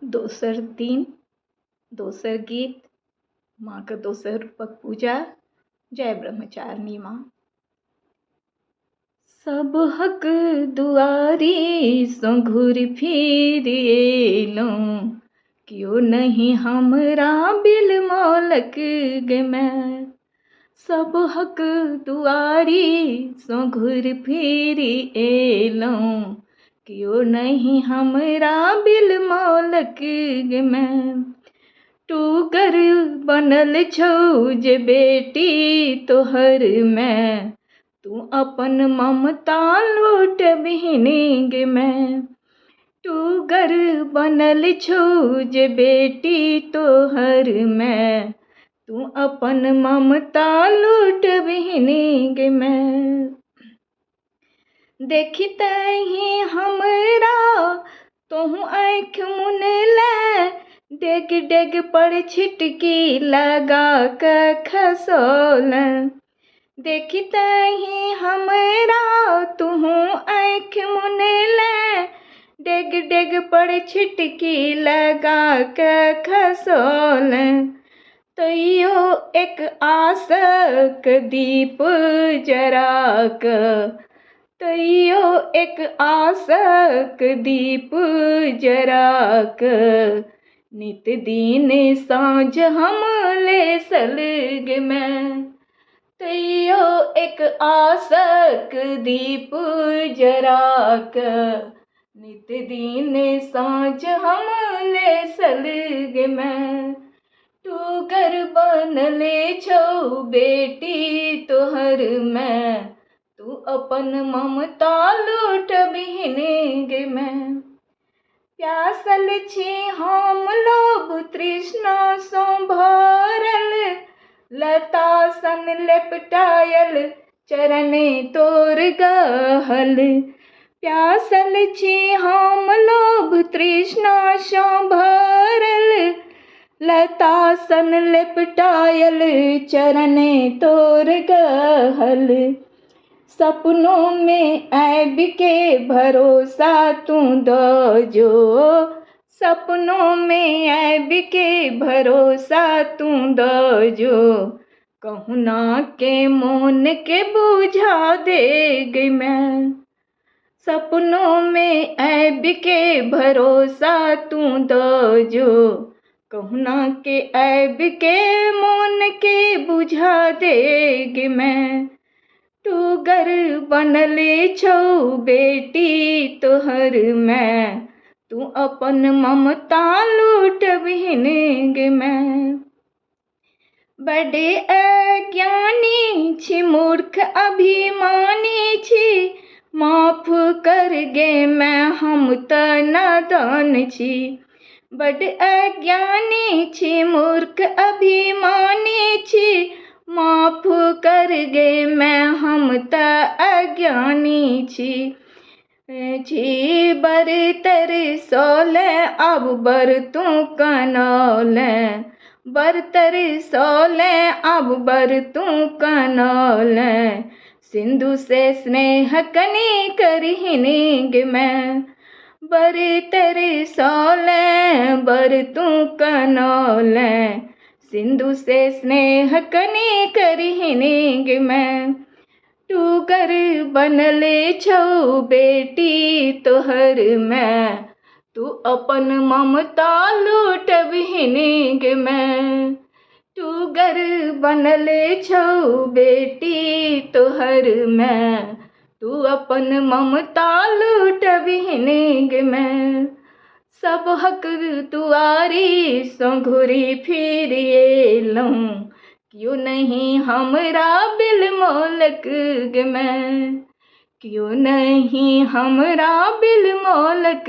दोसर दिन दोसर गीत माँ के दोसर रूपक पूजा। जय ब्रह्मचारिणी माँ। सब हक दुआरी सँ घूरि फिर एलहुँ, कियो नहीं हमरा बिलमौलक गे माय। सब हक दुआरी सँ घूरि फिर एलहुँ, कियो नहीं हमरा बिलमौलक गे माय। टूगर बनल छौ जे बेटी तोहर माय, तू अपन ममता लूटबिहिन गे माय। टूगर बनल छौ जे बेटी तोहर माय, तू अपन ममता लूटबिहिन गे माय। देखितहि हमरा तोहूँ आँखि मुनले, डेग डेग पर छिटकी लगा कऽ खसौलनि। देखितहि हमरा तोहूँ आँखि मुनले, डेग डेग पर छिटकी लगा कऽ खसौलनि। तैयो एक आसक दीप जरा कऽ, तैयो एक आसक दीप जरा कऽ, नित दिन साँझ हम लेसल गे माय। तैयो एक आसक दीप जरा कऽ, नित दिन साँझ हम लेसल गे माय। टूगर बनले छौ बेटी तोहर माय, तू अपन ममता लूटबिहिन गे माय। प्यासल छी हम लोभ तृष्णा सँ भरल, लता सन लेपटायल चरणे तोर गहल। प्यासल छी हम लोभ तृष्णा सँ भरल, लता सन लेपटायल चरणे तोर गहल। सपनों में ऐब के भरोसा तू दऽ जो, सपनों में ऐब के भरोसा तू दऽ जो। कहुना के मोन के बुझा दे गे माय। सपनों में ऐब के भरोसा तू दऽ जो, कहुना के ऐब के मोन के बुझा दे गे माय। टूगर बनले छौ बेटी तोहर माय, तू अपन ममता लूटबिहिन गे माय। बड़े अज्ञानी छी मूर्ख अभिमानी छी, माफ कर गे माय हम तऽ नादान छी। बड़ अज्ञानी छी मूर्ख अभिमानी छी, माफ कर गे माय हम तऽ अज्ञानी छी। बर तरसौले आब बर तू कनौले, बर तरसौले आब बर तू कनौले। सिंधु से स्नेह कनि करिहिन गे माय। बर तरसौले बर तू कनौले, सिंधु से स्नेह कनि करिहिन गे माय। टूगर बनले छौ बेटी तोहर माय, तू अपन ममता लूटबिहिन गे माय। टूगर बनले छौ बेटी तोहर माय, तू अपन ममता लूटबिहिन गे माय। सब हक दुआरी सँ घूरि फिर एलहुँ, कियो नहीं हमरा बिलमौलक गे माय। कियो नहीं हमरा बिलमौलक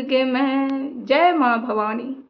गे माय। जय माँ भवानी।